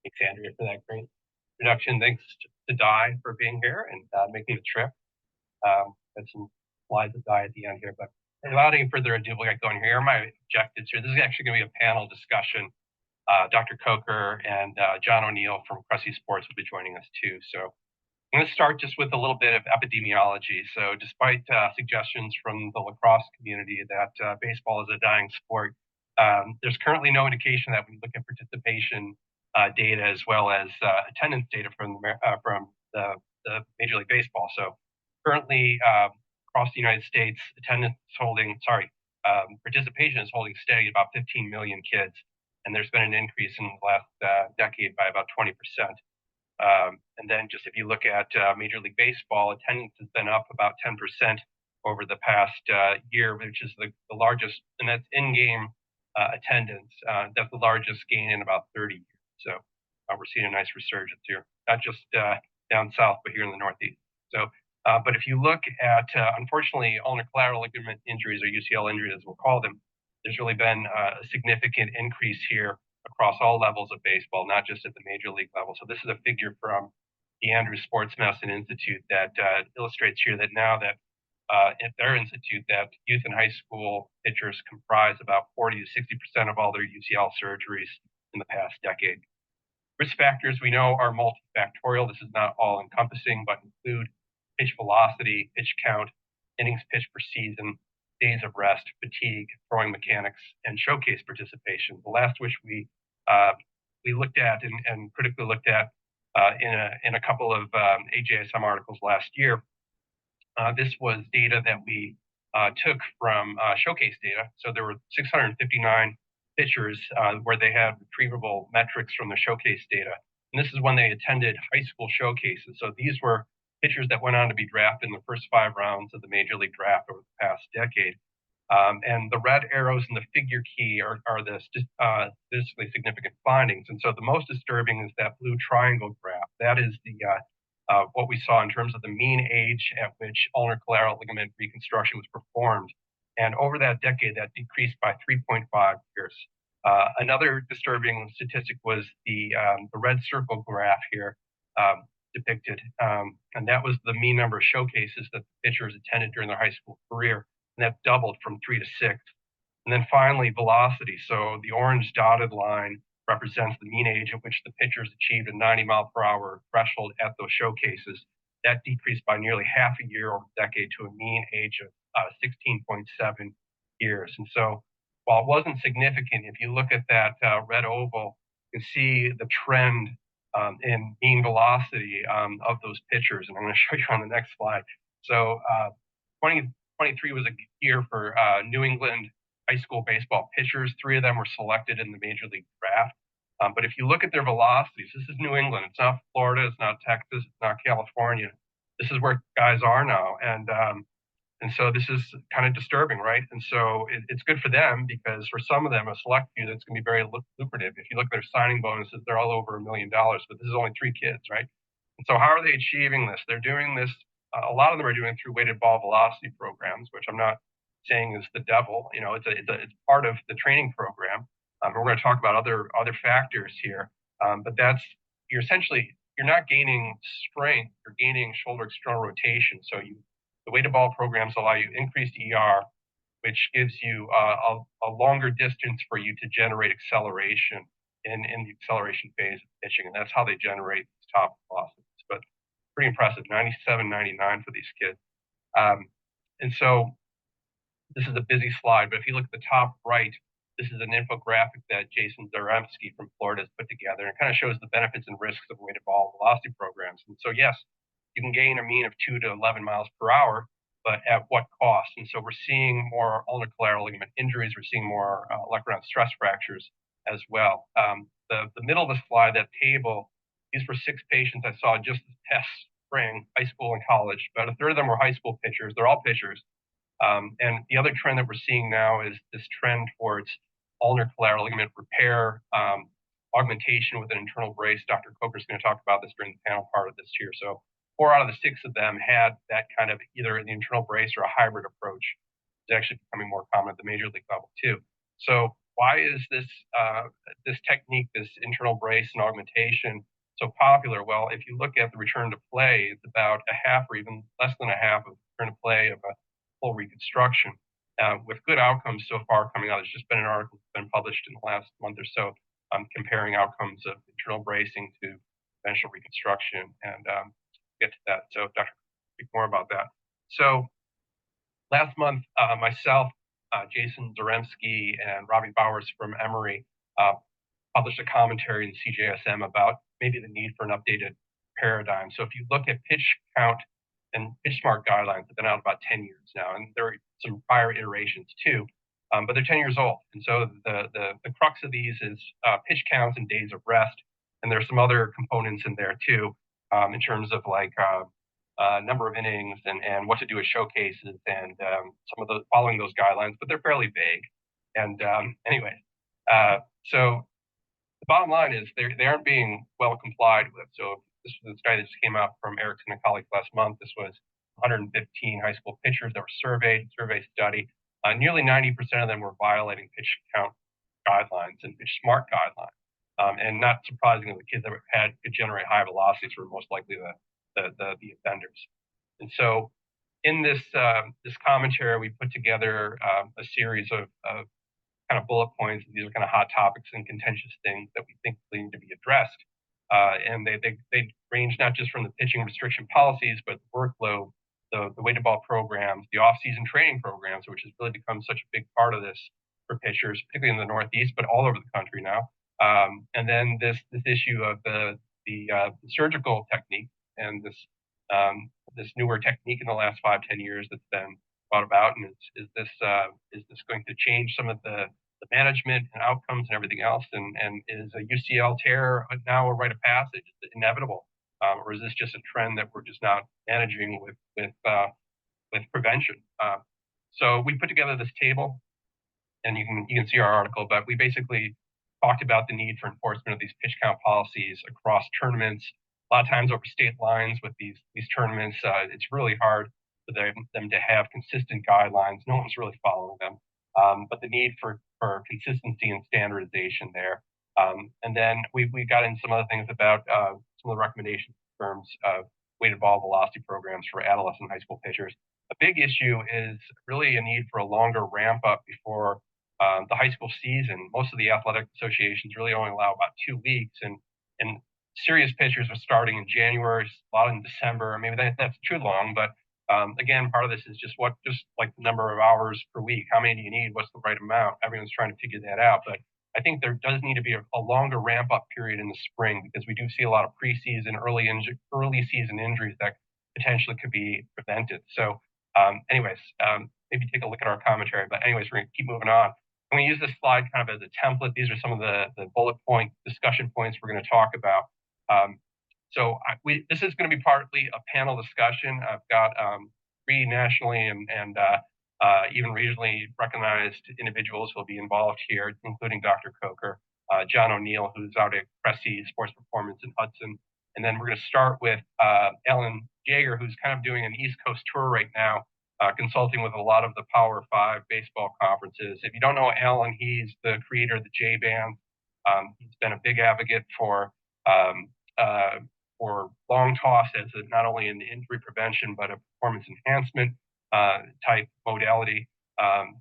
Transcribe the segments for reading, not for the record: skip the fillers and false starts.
Thanks, Andrea, for that great introduction. Thanks to Di for being here and making the trip. Got some slides of Di at the end here, but without any further ado, we'll get going here. Here are my objectives here. This is actually going to be a panel discussion. Dr. Coker and John O'Neill from Cressy Sports will be joining us too. So I'm going to start just with a little bit of epidemiology. So despite suggestions from the lacrosse community that baseball is a dying sport, there's currently no indication that when you look at participation data as well as attendance data from the Major League Baseball. So currently across the United States, participation is holding steady at about 15 million kids, and there's been an increase in the last decade by about 20%. And then just if you look at Major League Baseball, attendance has been up about 10% over the past year, which is the largest, and that's in-game attendance. That's the largest gain in about 30 years. So we're seeing a nice resurgence here, not just down south, but here in the Northeast. So, but if you look at, unfortunately, ulnar collateral ligament injuries, or UCL injuries as we'll call them, there's really been a significant increase here across all levels of baseball, not just at the major league level. So this is a figure from the Andrews Sports Medicine Institute that illustrates here that now that at their institute, that youth and high school pitchers comprise about 40 to 60% of all their UCL surgeries in the past decade. Risk factors we know are multifactorial. This is not all encompassing, but include pitch velocity, pitch count, innings pitched per season, days of rest, fatigue, throwing mechanics, and showcase participation. The last which we looked at and critically looked at in a couple of AJSM articles last year. This was data that we took from showcase data. So there were 659 pitchers where they had retrievable metrics from the showcase data. And this is when they attended high school showcases. So these were pitchers that went on to be drafted in the first 5 rounds of the Major League Draft over the past decade. And the red arrows in the figure key are the statistically significant findings. And so the most disturbing is that blue triangle graph. That is the what we saw in terms of the mean age at which ulnar collateral ligament reconstruction was performed. And over that decade, that decreased by 3.5 years. Another disturbing statistic was the red circle graph here depicted. And that was the mean number of showcases that the pitchers attended during their high school career. And that doubled from 3 to 6. And then finally, velocity. So the orange dotted line represents the mean age at which the pitchers achieved a 90-mile-per-hour threshold at those showcases. That decreased by nearly half a year over the decade to a mean age of 16.7 years. And so while it wasn't significant, if you look at that red oval, you can see the trend in mean velocity of those pitchers. And I'm going to show you on the next slide. So 2023 was a year for New England high school baseball pitchers. 3 of them were selected in the Major League Draft. But if you look at their velocities, this is New England. It's not Florida. It's not Texas. It's not California. This is where guys are now. And so this is kind of disturbing, right? And so it's good for them because for some of them, a select few, that's going to be very lucrative. If you look at their signing bonuses, they're all over $1 million, but this is only 3 kids, right? And so how are they achieving this? They're doing this, a lot of them are doing it through weighted ball velocity programs, which I'm not saying is the devil. You know, it's part of the training program. We're going to talk about other factors here, but you're not gaining strength, you're gaining shoulder external rotation. So the weighted ball programs allow you increased ER, which gives you a longer distance for you to generate acceleration in the acceleration phase of pitching, and that's how they generate these top velocities. But pretty impressive, 97, 99 for these kids. And so this is a busy slide, but if you look at the top right, this is an infographic that Jason Zaremski from Florida has put together. And it kind of shows the benefits and risks of weighted ball velocity programs. And so, yes, you can gain a mean of 2 to 11 miles per hour, but at what cost? And so we're seeing more ulnar collateral ligament injuries. We're seeing more olecranon stress fractures as well. The middle of the slide, that table, these were 6 patients I saw just this past spring, high school and college. About a third of them were high school pitchers. They're all pitchers. And the other trend that we're seeing now is this trend towards ulnar collateral ligament repair, augmentation with an internal brace. Dr. Coker is going to talk about this during the panel part of this here. So 4 out of the 6 of them had that kind of either an internal brace or a hybrid approach. It's actually becoming more common at the major league level too. So why is this technique, this internal brace and augmentation, so popular? Well, if you look at the return to play, it's about a half or even less than a half of return to play of a full reconstruction, with good outcomes so far coming out. There's just been an article that's been published in the last month or so, comparing outcomes of internal bracing to conventional reconstruction, and get to that. So, Dr. Speak more about that. So, last month, myself, Jason Zaremski, and Robbie Bowers from Emory published a commentary in CJSM about maybe the need for an updated paradigm. So if you look at pitch count and pitch smart guidelines, they've been out about 10 years now, and there are some prior iterations too, but they're 10 years old. And so the crux of these is pitch counts and days of rest, and there's some other components in there too, in terms of like number of innings and what to do with showcases and some of those following those guidelines, but they're fairly vague. And anyway, so the bottom line is they aren't being well complied with. So this guy that just came out from Erickson and colleagues last month. This was 115 high school pitchers that were surveyed, survey study. Nearly 90% of them were violating pitch count guidelines and pitch smart guidelines. And not surprisingly, the kids that could generate high velocities were most likely the offenders. And so in this commentary, we put together a series of kind of bullet points. These are kind of hot topics and contentious things that we think need to be addressed. And they range not just from the pitching restriction policies, but the workload, the weighted ball programs, the off-season training programs, which has really become such a big part of this for pitchers, particularly in the Northeast, but all over the country now. And then this issue of the surgical technique and this newer technique in the last 5-10 years that's been brought about, and is this going to change some of the management and outcomes and everything else? And is a UCL tear now a rite of passage? Is it inevitable, or is this just a trend that we're just not managing with prevention? So we put together this table, and you can see our article, but we basically talked about the need for enforcement of these pitch count policies across tournaments. A lot of times over state lines with these tournaments, it's really hard for them to have consistent guidelines. No one's really following them. But the need for consistency and standardization there. And then we got in some other things about some of the recommendations in terms of weighted ball velocity programs for adolescent high school pitchers. A big issue is really a need for a longer ramp up before the high school season. Most of the athletic associations really only allow about 2 weeks, and serious pitchers are starting in January, a lot in December. Maybe that's too long, but again, part of this is just like the number of hours per week. How many do you need? What's the right amount? Everyone's trying to figure that out. But I think there does need to be a longer ramp up period in the spring, because we do see a lot of preseason, early season injuries that potentially could be prevented. So anyways, maybe take a look at our commentary. But anyways, we're going to keep moving on. I'm going to use this slide kind of as a template. These are some of the bullet point discussion points we're going to talk about. So this is going to be partly a panel discussion. I've got 3 nationally and even regionally recognized individuals who will be involved here, including Dr. Coker, John O'Neill, who's out at Cressy Sports Performance in Hudson. And then we're going to start with Alan Jaeger, who's kind of doing an East Coast tour right now, consulting with a lot of the Power 5 baseball conferences. If you don't know Alan, he's the creator of the J-Band. He's been a big advocate for long toss as not only an injury prevention, but a performance enhancement type modality.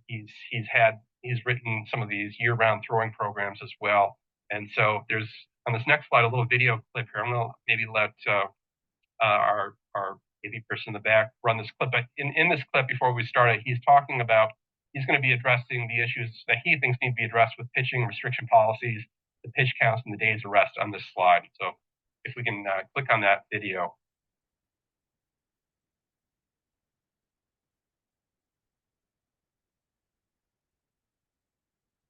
He's written some of these year-round throwing programs as well. And so there's, on this next slide, a little video clip here. I'm going to maybe let our AV person in the back run this clip. But in this clip, before we start, he's going to be addressing the issues that he thinks need to be addressed with pitching restriction policies, the pitch counts, and the days of rest on this slide. So if we can click on that video.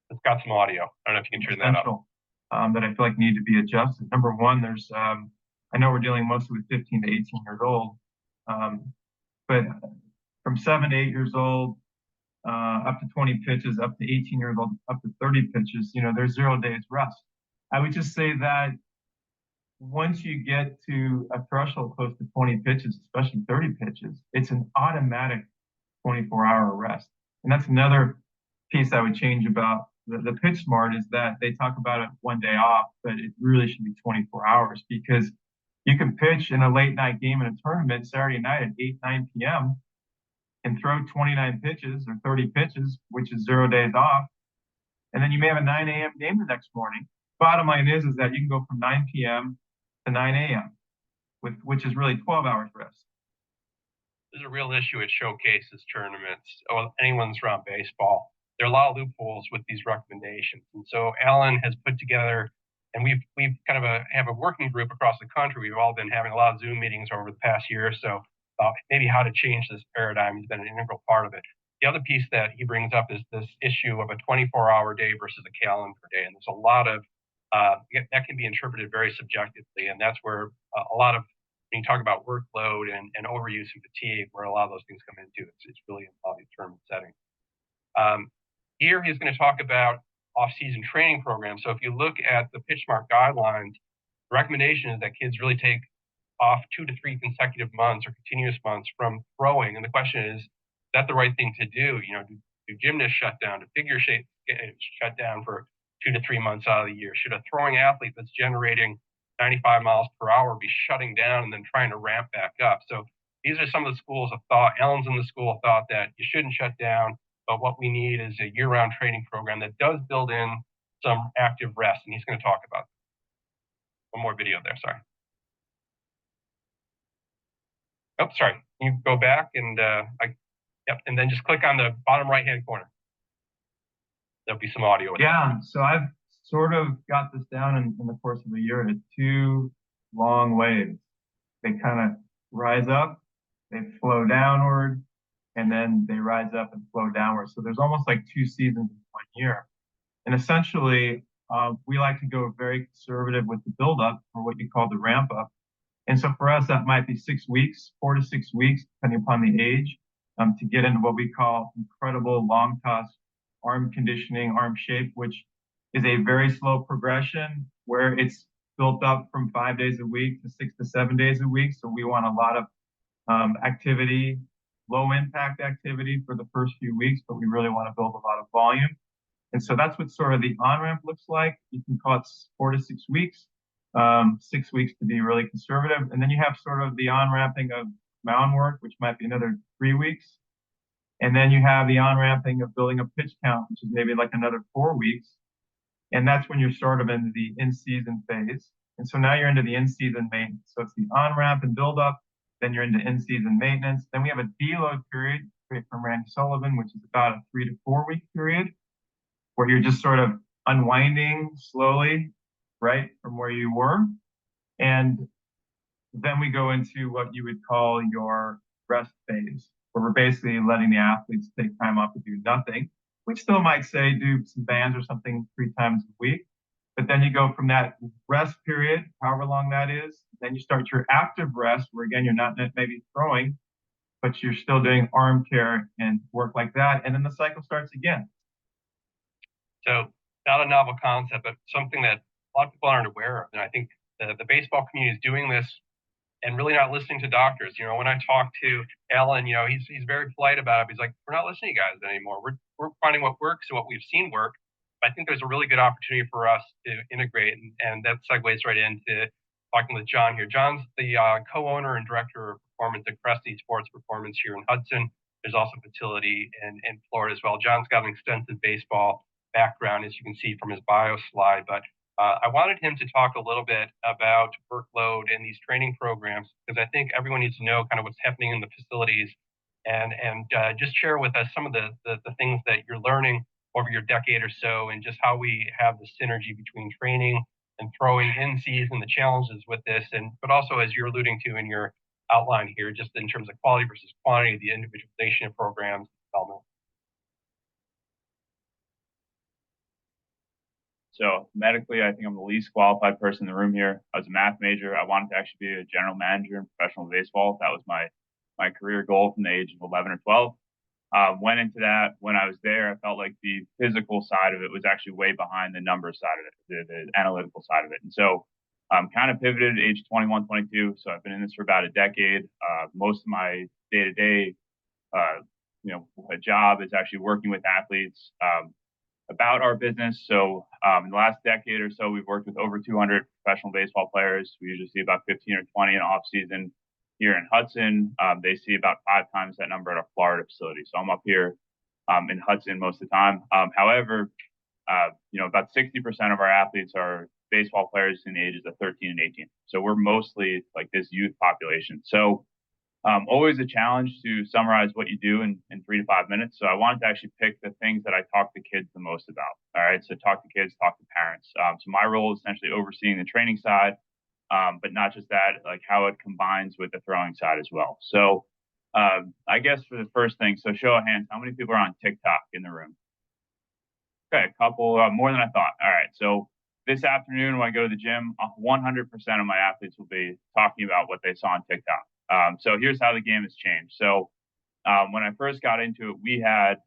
It's got some audio. I don't know if you can turn that up. That I feel like need to be adjusted. Number one, there's, I know we're dealing mostly with 15 to 18 years old, but from 7 to 8 years old, up to 20 pitches, up to 18 years old, up to 30 pitches, there's 0 days rest. I would just say that once you get to a threshold close to 20 pitches, especially 30 pitches, it's an automatic 24-hour rest. And that's another piece I would change about the pitch smart is that they talk about it one day off, but it really should be 24 hours because you can pitch in a late night game in a tournament Saturday night at 8, 9 p.m. and throw 29 pitches or 30 pitches, which is 0 days off. And then you may have a 9 a.m. game the next morning. Bottom line is that you can go from 9 p.m. to 9 a.m., which is really 12 hours rest. There's a real issue at showcases, tournaments, or anyone's around baseball. There are a lot of loopholes with these recommendations. And so Alan has put together, and we've kind of have a working group across the country. We've all been having a lot of Zoom meetings over the past year or so about maybe how to change this paradigm. Has been an integral part of it. The other piece that he brings up is this issue of a 24-hour day versus a calendar day. And there's a lot of, that can be interpreted very subjectively. And that's where a lot of, when you talk about workload and overuse and fatigue, where a lot of those things come into, it's really a determined setting. Here he's going to talk about off-season training programs. So if you look at the PitchSmart guidelines, the recommendation is that kids really take off 2 to 3 consecutive months or continuous months from throwing. And the question is that the right thing to do? You know, do gymnasts shut down? Do figure skates shut down for 2 to 3 months out of the year? Should a throwing athlete that's generating 95 miles per hour be shutting down and then trying to ramp back up? So these are some of the schools of thought. Alan's in the school of thought that you shouldn't shut down, but what we need is a year-round training program that does build in some active rest, and he's going to talk about that. One more video there, sorry. Oh, sorry. Can you go back and yep, and then just click on the bottom right-hand corner. There'll be some audio. Yeah, so I've sort of got this down in the course of a year into 2 long waves. They kind of rise up, they flow downward, and then they rise up and flow downward. So there's almost like 2 seasons in 1 year. And essentially, we like to go very conservative with the buildup, or what you call the ramp up. And so for us, that might be 6 weeks, 4 to 6 weeks, depending upon the age, to get into what we call incredible long toss arm conditioning, arm shape, which is a very slow progression where it's built up from 5 days a week to 6 to 7 days a week. So we want a lot of activity, low impact activity for the first few weeks, but we really want to build a lot of volume. And so that's what sort of the on-ramp looks like. You can call it 4 to 6 weeks, 6 weeks to be really conservative. And then you have sort of the on-ramping of mound work, which might be another 3 weeks. And then you have the on-ramping of building a pitch count, which is maybe like another 4 weeks. And that's when you're sort of in the in-season phase. And so now you're into the in-season maintenance. So it's the on-ramp and build-up, then you're into in-season maintenance. Then we have a deload period from Randy Sullivan, which is about a 3 to 4 week period, where you're just sort of unwinding slowly, right, from where you were. And then we go into what you would call your rest phase, where we're basically letting the athletes take time off to do nothing. We still might say do some bands or something 3 times a week. But then you go from that rest period, however long that is, then you start your active rest, where again, you're not maybe throwing, but you're still doing arm care and work like that. And then the cycle starts again. So not a novel concept, but something that a lot of people aren't aware of. And I think the baseball community is doing this and really not listening to doctors. You know, when I talk to Alan, you know, he's very polite about it. He's like, we're not listening to you guys anymore. We're finding what works and what we've seen work. But I think there's a really good opportunity for us to integrate, and that segues right into talking with John here. John's the co-owner and director of performance at Cresty Sports Performance here in Hudson. There's also facility in Florida as well. John's got an extensive baseball background, as you can see from his bio slide, but I wanted him to talk a little bit about workload and these training programs, because I think everyone needs to know kind of what's happening in the facilities, and just share with us some of the things that you're learning over your decade or so, and just how we have the synergy between training and throwing in season, the challenges with this, but also, as you're alluding to in your outline here, just in terms of quality versus quantity, the individualization of programs, development. So medically, I think I'm the least qualified person in the room here. I was a math major. I wanted to actually be a general manager in professional baseball. That was my career goal from the age of 11 or 12. Went into that. When I was there, I felt like the physical side of it was actually way behind the numbers side of it, the analytical side of it. And so kind of pivoted at age 21, 22. So I've been in this for about a decade. Most of my day-to-day, job is actually working with athletes. about our business. So in the last decade or so, we've worked with over 200 professional baseball players. We usually see about 15 or 20 in off season here in Hudson. They see about 5 times that number at our Florida facility. So I'm up here in Hudson most of the time. However, about 60% of our athletes are baseball players in the ages of 13 and 18. So we're mostly like this youth population. So always a challenge to summarize what you do in 3 to 5 minutes. So I wanted to actually pick the things that I talk to kids the most about. All right. So talk to kids, talk to parents. So my role is essentially overseeing the training side, but not just that, like how it combines with the throwing side as well. So I guess for the first thing, so show of hands, how many people are on TikTok in the room? Okay, a couple, more than I thought. All right. So this afternoon when I go to the gym, 100% of my athletes will be talking about what they saw on TikTok. So here's how the game has changed. So when I first got into it, we had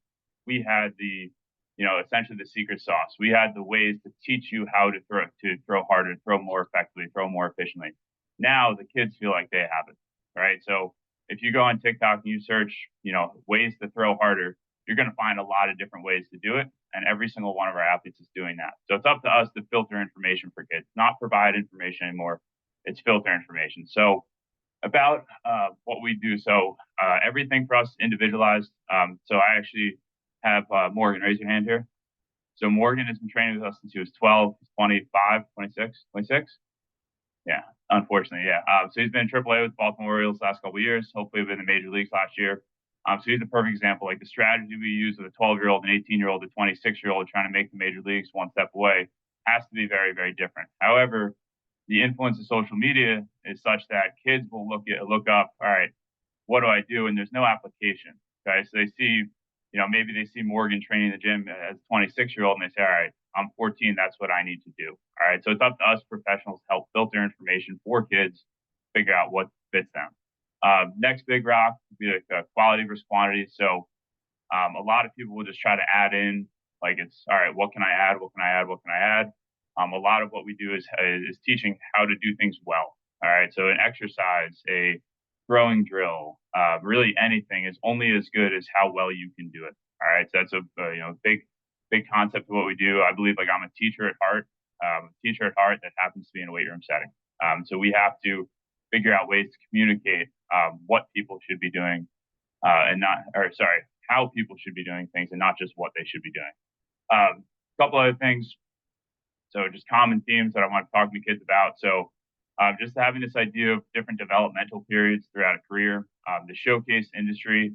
the, essentially the secret sauce. We had the ways to teach you how to throw harder, throw more effectively, throw more efficiently. Now the kids feel like they have it, right? So if you go on TikTok and you search, ways to throw harder, you're going to find a lot of different ways to do it. And every single one of our athletes is doing that. So it's up to us to filter information for kids, not provide information anymore. It's filter information. So about what we do. So everything for us is individualized. So I actually have Morgan, raise your hand here. So Morgan has been training with us since he was 12, 25, 26, 26. Yeah, unfortunately, yeah. So he's been in AAA with Baltimore Orioles the last couple of years. Hopefully, been in the major leagues last year. So he's a perfect example. Like the strategy we use with a 12-year-old, an 18-year-old, a 26-year-old trying to make the major leagues one step away has to be very, very different. However, the influence of social media is such that kids will look up, all right, what do I do? And there's no application. Okay. So they see, maybe they see Morgan training in the gym as a 26-year-old and they say, all right, I'm 14. That's what I need to do. All right. So it's up to us professionals to help filter information for kids, figure out what fits them. Next big rock would be like quality versus quantity. So a lot of people will just try to add in, like it's, all right, what can I add? What can I add? What can I add? A lot of what we do is teaching how to do things well. All right. So an exercise, a throwing drill, really anything is only as good as how well you can do it. All right. So that's a big concept of what we do. I believe like I'm a teacher at heart, that happens to be in a weight room setting. So we have to figure out ways to communicate what people should be doing how people should be doing things and not just what they should be doing. A couple other things. So just common themes that I want to talk to kids about. So just having this idea of different developmental periods throughout a career. The showcase industry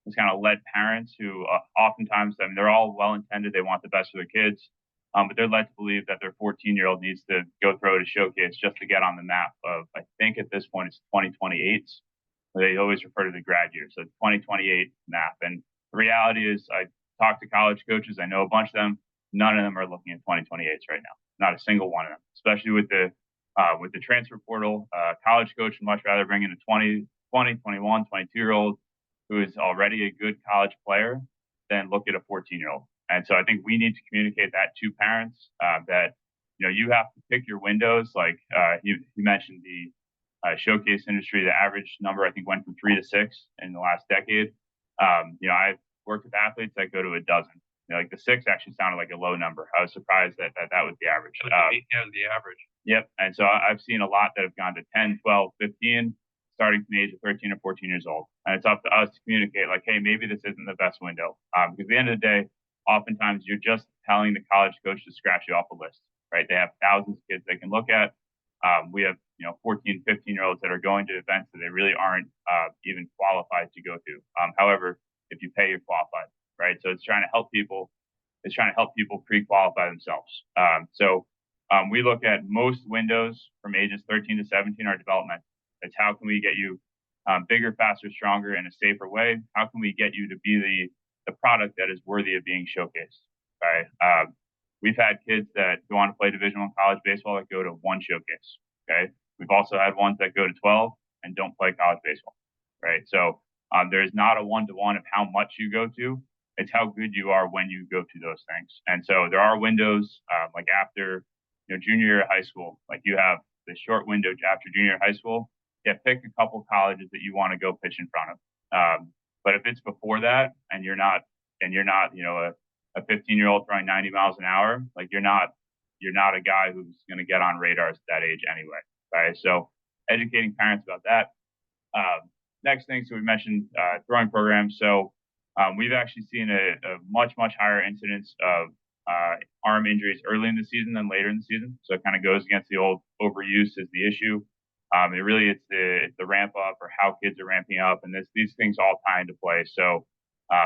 has kind of led parents who oftentimes, they're all well-intended. They want the best for their kids, but they're led to believe that their 14-year-old needs to go throw at a showcase just to get on the map of, I think at this point, it's 2028. They always refer to the grad year. So 2028 map. And the reality is I talk to college coaches. I know a bunch of them. None of them are looking at 2028s right now. Not a single one of them, especially with the transfer portal. College coach would much rather bring in a 20, 21, 22-year-old who is already a good college player than look at a 14-year-old. And so I think we need to communicate that to parents that, you have to pick your windows. Like you mentioned the showcase industry, the average number, I think, went from 3 to 6 in the last decade. I've worked with athletes that go to a dozen. Like the 6 actually sounded like a low number. I was surprised that was the average. 8 is the average. Yep. And so I've seen a lot that have gone to 10, 12, 15, starting from the age of 13 or 14 years old. And it's up to us to communicate like, hey, maybe this isn't the best window. Because at the end of the day, oftentimes you're just telling the college coach to scratch you off a list, right? They have thousands of kids they can look at. We have, 14, 15-year-olds that are going to events that they really aren't even qualified to go to. However, if you pay, you're qualified, right? So it's trying to help people. It's trying to help people pre-qualify themselves. We look at most windows from ages 13 to 17 are developmental. It's how can we get you bigger, faster, stronger in a safer way? How can we get you to be the product that is worthy of being showcased, right? We've had kids that go on to play Division I college baseball that go to 1 showcase, okay? We've also had ones that go to 12 and don't play college baseball, right? So there's not a one-to-one of how much you go to. It's how good you are when you go to those things. And so there are windows like after junior year of high school, like you have the short window after junior year of high school. Yeah, pick a couple colleges that you want to go pitch in front of. But if it's before that and you're not a a 15-year-old throwing 90 miles an hour, like you're not a guy who's going to get on radars at that age anyway, right? So educating parents about that. Next thing, so we mentioned throwing programs. So we've actually seen a much higher incidence of arm injuries early in the season than later in the season. So it kind of goes against the old overuse is the issue. It's the ramp up or how kids are ramping up, and these things all tie into play. So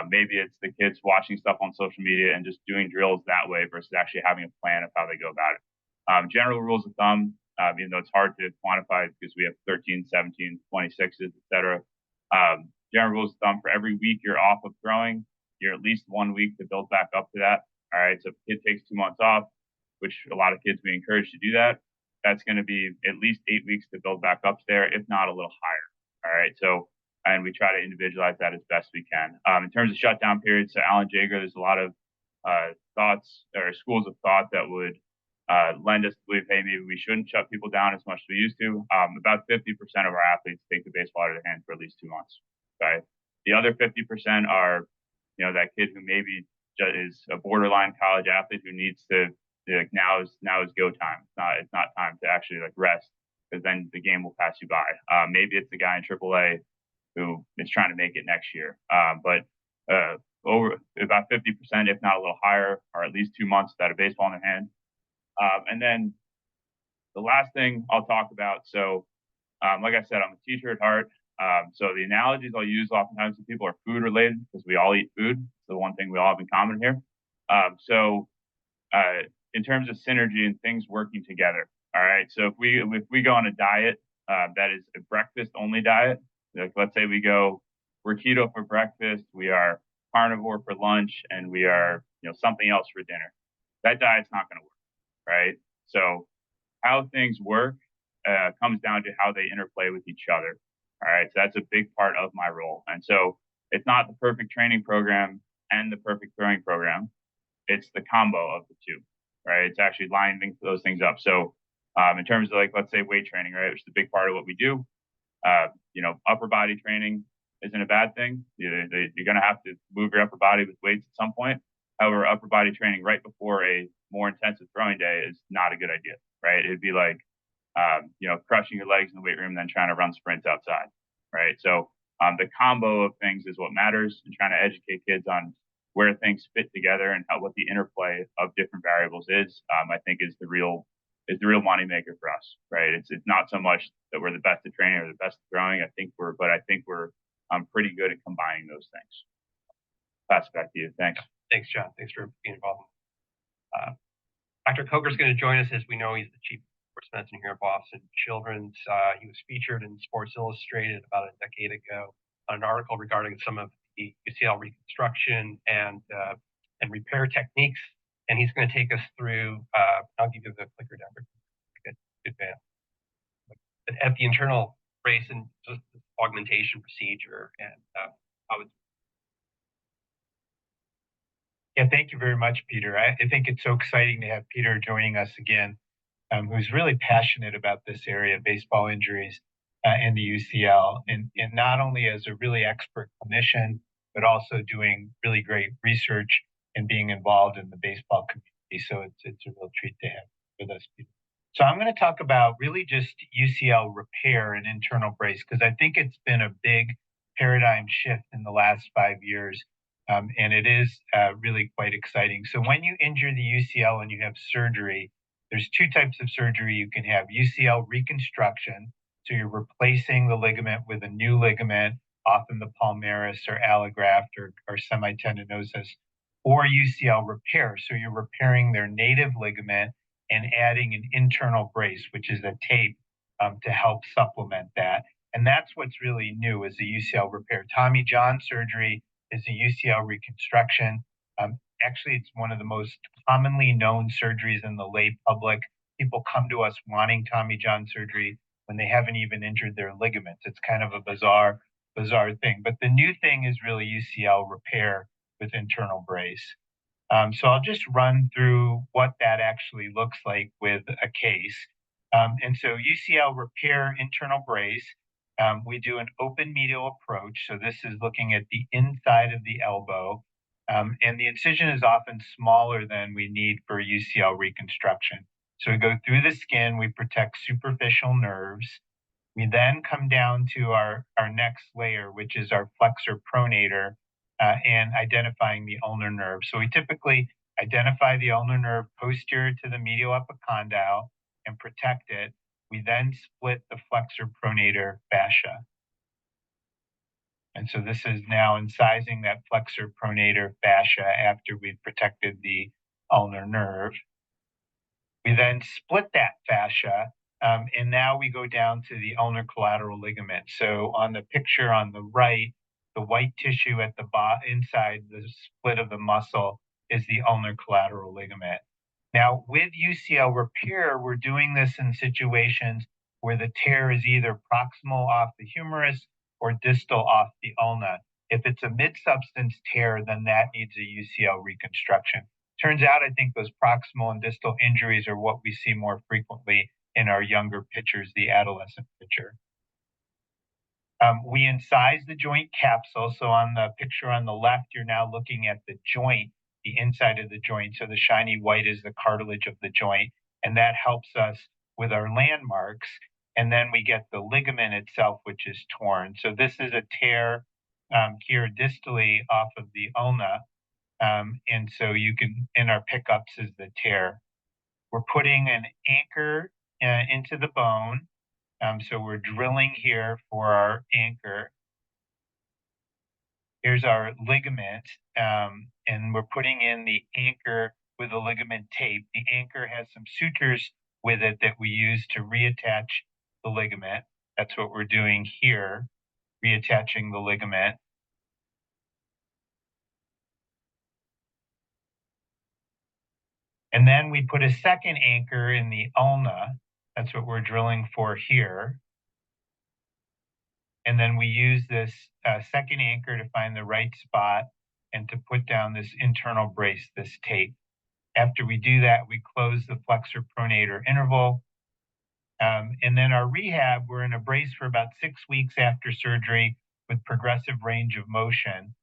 maybe it's the kids watching stuff on social media and just doing drills that way versus actually having a plan of how they go about it. General rules of thumb, even though it's hard to quantify because we have 13, 17, 26s, et cetera. General rules of thumb, for every week you're off of throwing, you're at least 1 week to build back up to that. All right. So if a kid takes 2 months off, which a lot of kids we encourage to do that, that's going to be at least 8 weeks to build back up there, if not a little higher. All right. So, and we try to individualize that as best we can. In terms of shutdown periods, so Alan Jager, there's a lot of thoughts or schools of thought that would lend us to believe, hey, maybe we shouldn't shut people down as much as we used to. About 50% of our athletes take the baseball out of their hand for at least 2 months. Okay. The other 50% are, that kid who maybe is a borderline college athlete who needs to, now is go time. It's not time to actually rest, because then the game will pass you by. Maybe it's the guy in AAA who is trying to make it next year. But over about 50%, if not a little higher, are at least 2 months without a baseball in their hand. And then the last thing I'll talk about. So, like I said, I'm a teacher at heart. So the analogies I'll use oftentimes with people are food related, because we all eat food. It's the one thing we all have in common here. In terms of synergy and things working together. All right. So if we go on a diet that is a breakfast only diet, like let's say we're keto for breakfast, we are carnivore for lunch, and we are something else for dinner. That diet's not going to work, right? So how things work comes down to how they interplay with each other. All right. So that's a big part of my role. And so it's not the perfect training program and the perfect throwing program. It's the combo of the two, right? It's actually lining those things up. So in terms of let's say weight training, right, which is a big part of what we do, upper body training isn't a bad thing. You're going to have to move your upper body with weights at some point. However, upper body training right before a more intensive throwing day is not a good idea, right? It'd be like, crushing your legs in the weight room, then trying to run sprints outside, right? So the combo of things is what matters, and trying to educate kids on where things fit together and what the interplay of different variables is, I think is the real moneymaker for us, right? It's not so much that we're the best at training or the best at throwing. I think we're pretty good at combining those things. Pass it back to you. Thanks. Thanks, John. Thanks for being involved. Dr. Coker's going to join us. As we know, he's the chief sports medicine here at Boston Children's. He was featured in Sports Illustrated about a decade ago on an article regarding some of the UCL reconstruction and repair techniques. And he's going to take us through, I'll give you the clicker down. Good man. At the internal brace and just augmentation procedure and how it's. Yeah, thank you very much, Peter. I think it's so exciting to have Peter joining us again, who's really passionate about this area of baseball injuries and the UCL, and not only as a really expert clinician, but also doing really great research and being involved in the baseball community. So it's a real treat to have with us, Peter. So I'm going to talk about really just UCL repair and internal brace, because I think it's been a big paradigm shift in the last 5 years. And it is really quite exciting. So when you injure the UCL and you have surgery, there's 2 types of surgery you can have. UCL reconstruction, so you're replacing the ligament with a new ligament, often the palmaris or allograft or semitendinosus, or UCL repair, so you're repairing their native ligament and adding an internal brace, which is a tape to help supplement that. And that's what's really new is the UCL repair. Tommy John surgery is a UCL reconstruction. Actually, it's one of the most commonly known surgeries in the lay public. People come to us wanting Tommy John surgery when they haven't even injured their ligaments. It's kind of a bizarre thing. But the new thing is really UCL repair with internal brace. So I'll just run through what that actually looks like with a case. And so UCL repair internal brace, we do an open medial approach. So this is looking at the inside of the elbow. And the incision is often smaller than we need for UCL reconstruction. So we go through the skin, we protect superficial nerves. We then come down to our next layer, which is our flexor pronator, and identifying the ulnar nerve. So we typically identify the ulnar nerve posterior to the medial epicondyle and protect it. We then split the flexor pronator fascia. And so this is now incising that flexor pronator fascia after we've protected the ulnar nerve. We then split that fascia, and now we go down to the ulnar collateral ligament. So on the picture on the right, the white tissue at the inside the split of the muscle is the ulnar collateral ligament. Now, with UCL repair, we're doing this in situations where the tear is either proximal off the humerus or distal off the ulna. If it's a mid-substance tear, then that needs a UCL reconstruction. Turns out, I think those proximal and distal injuries are what we see more frequently in our younger pitchers, the adolescent pitcher. We incise the joint capsule. So on the picture on the left, you're now looking at the joint, the inside of the joint. So the shiny white is the cartilage of the joint, and that helps us with our landmarks. And then we get the ligament itself, which is torn. So this is a tear here distally off of the ulna. And so you can, in our pickups is the tear. We're putting an anchor into the bone. So we're drilling here for our anchor. Here's our ligament, and we're putting in the anchor with a ligament tape. The anchor has some sutures with it that we use to reattach the ligament. That's what we're doing here, reattaching the ligament. And then we put a second anchor in the ulna. That's what we're drilling for here. And then we use this second anchor to find the right spot and to put down this internal brace, this tape. After we do that, we close the flexor pronator interval. And then our rehab, we're in a brace for about 6 weeks after surgery with progressive range of motion.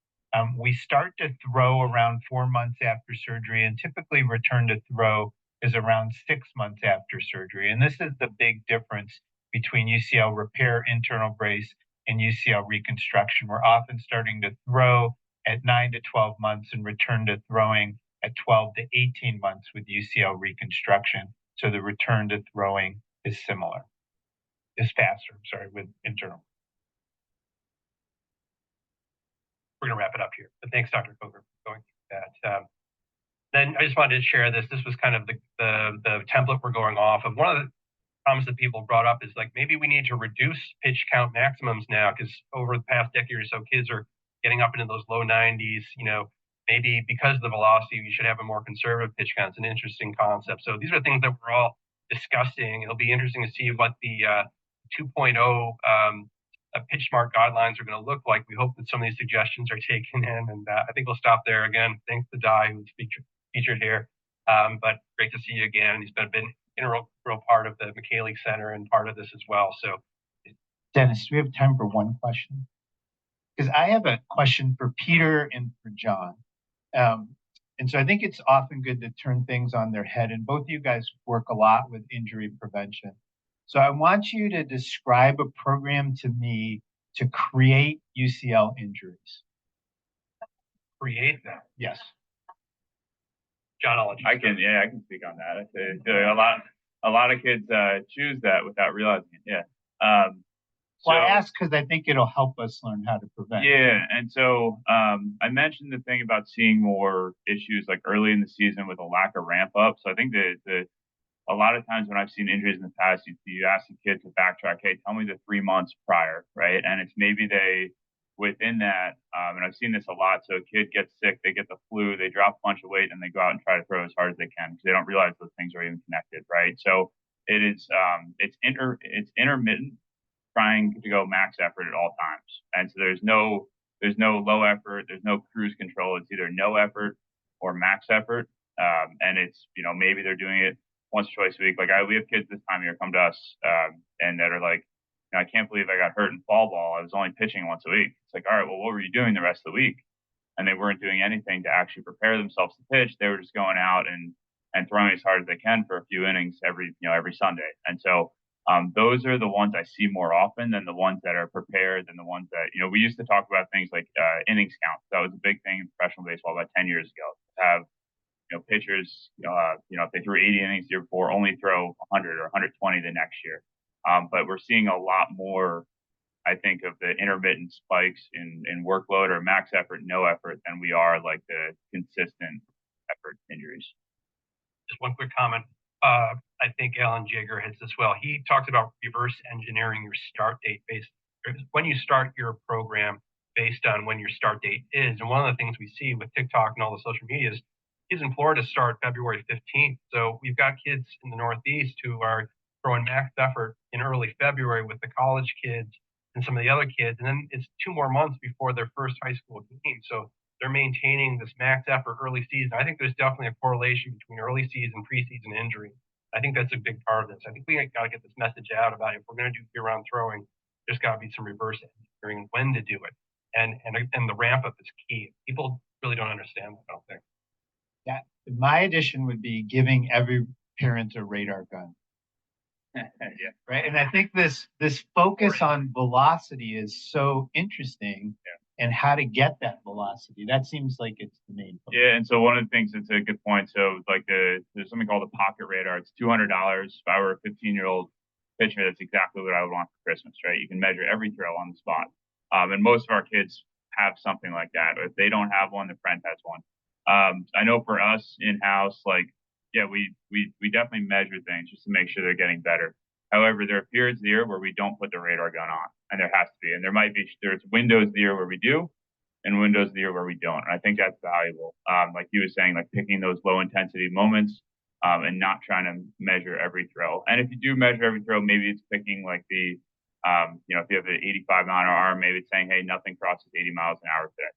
We start to throw around 4 months after surgery, and typically return to throw is around 6 months after surgery. And this is the big difference between UCL repair internal brace and UCL reconstruction. We're often starting to throw at 9 to 12 months and return to throwing at 12 to 18 months with UCL reconstruction. So the return to throwing is similar, is faster, with internal. We're going to wrap it up here. But thanks, Dr. Coker, for going through that. Then I just wanted to share this. This was kind of the template we're going off of. One of the problems that people brought up is like, maybe we need to reduce pitch count maximums now, because over the past decade or so, kids are getting up into those low 90s. Maybe because of the velocity, we should have a more conservative pitch count. It's an interesting concept. So these are things that we're all discussing. It'll be interesting to see what the 2.0 pitch smart guidelines are going to look like. We hope that some of these suggestions are taken in, and I think we'll stop there. Again, thanks to Di, who's featured here. But great to see you again. He's been an integral part of the Micheli Center and part of this as well. So, Dennis, do we have time for one question? Because I have a question for Peter and for John. And so I think it's often good to turn things on their head, and both of you guys work a lot with injury prevention. So I want you to describe a program to me to create UCL injuries. Create them. Yes. John, I'll let you I can speak on that. I say a lot of kids choose that without realizing it. Yeah. Well, I ask because I think it'll help us learn how to prevent. Yeah, and so I mentioned the thing about seeing more issues like early in the season with a lack of ramp up. So I think that a lot of times when I've seen injuries in the past, you ask a kid to backtrack, hey, tell me the 3 months prior, right? And it's maybe they, within that, and I've seen this a lot. So a kid gets sick, they get the flu, they drop a bunch of weight, and they go out and try to throw as hard as they can because they don't realize those things are even connected, right? So it is, it's intermittent, trying to go max effort at all times. And so there's no low effort, there's no cruise control. It's either no effort or max effort. And it's, maybe they're doing it once or twice a week. Like we have kids this time of year come to us and that are like, I can't believe I got hurt in fall ball. I was only pitching once a week. It's like, all right, well, what were you doing the rest of the week? and they weren't doing anything to actually prepare themselves to pitch. They were just going out and throwing as hard as they can for a few innings every Sunday. And so those are the ones I see more often than the ones that are prepared, than the ones that, we used to talk about things like innings count. That was a big thing in professional baseball about 10 years ago. To have, pitchers, if they threw 80 innings the year before, only throw 100 or 120 the next year. But we're seeing a lot more, I think, of the intermittent spikes in workload or max effort, no effort, than we are like the consistent effort injuries. Just one quick comment. I think Alan Jaeger hits this well. He talks about reverse engineering your start date based when you start your program based on when your start date is. And one of the things we see with TikTok and all the social media is kids in Florida start February 15th. So we've got kids in the Northeast who are throwing max effort in early February with the college kids and some of the other kids. And then it's 2 more months before their first high school game. So they're maintaining this max effort early season. I think there's definitely a correlation between early season, preseason injury. I think that's a big part of this. I think we got to get this message out about if we're going to do year-round throwing, there's got to be some reverse engineering when to do it. And the ramp up is key. People really don't understand that, I don't think. Yeah, my addition would be giving every parent a radar gun. Yeah. Right. And I think this focus on velocity is so interesting. Yeah. And how to get that velocity. That seems like it's the main focus. Yeah, and so one of the things that's a good point. So like there's something called the pocket radar. It's $200. If I were a 15-year-old pitcher, that's exactly what I would want for Christmas, right? You can measure every throw on the spot. And most of our kids have something like that. If they don't have one, their friend has one. I know for us in-house, we definitely measure things just to make sure they're getting better. However, there are periods of the year where we don't put the radar gun on, and there has to be. And there's windows of the year where we do, and windows of the year where we don't. And I think that's valuable. Like you were saying, like picking those low intensity moments, and not trying to measure every throw. And if you do measure every throw, maybe it's picking like if you have an 85-mile-an-hour arm, maybe it's saying, hey, nothing crosses 80 miles an hour today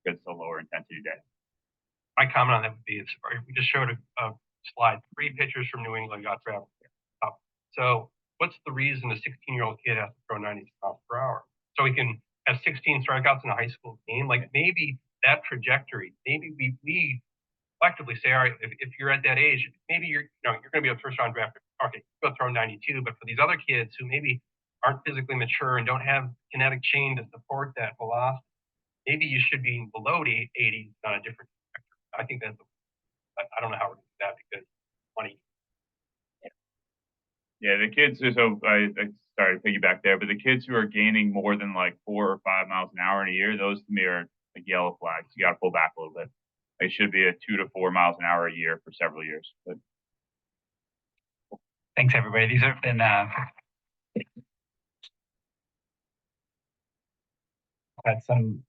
because it's a lower intensity day. My comment on that would be, we just showed a slide, 3 pitchers from New England got drafted. So what's the reason a 16-year-old kid has to throw 90 miles per hour? So he can have 16 strikeouts in a high school game. Like maybe that trajectory, maybe we collectively say, all right, if you're at that age, maybe you're going to be a first-round draft. Okay, go throw 92. But for these other kids who maybe aren't physically mature and don't have kinetic chain to support that velocity, maybe you should be below 80 on a different trajectory. I think that's, I don't know how we're going to do that because money. Yeah, the kids. So I sorry to piggyback there, but the kids who are gaining more than like 4 or 5 miles an hour in a year, those to me are like yellow flags. You got to pull back a little bit. They should be at 2 to 4 miles an hour a year for several years. But thanks, everybody. These have been had some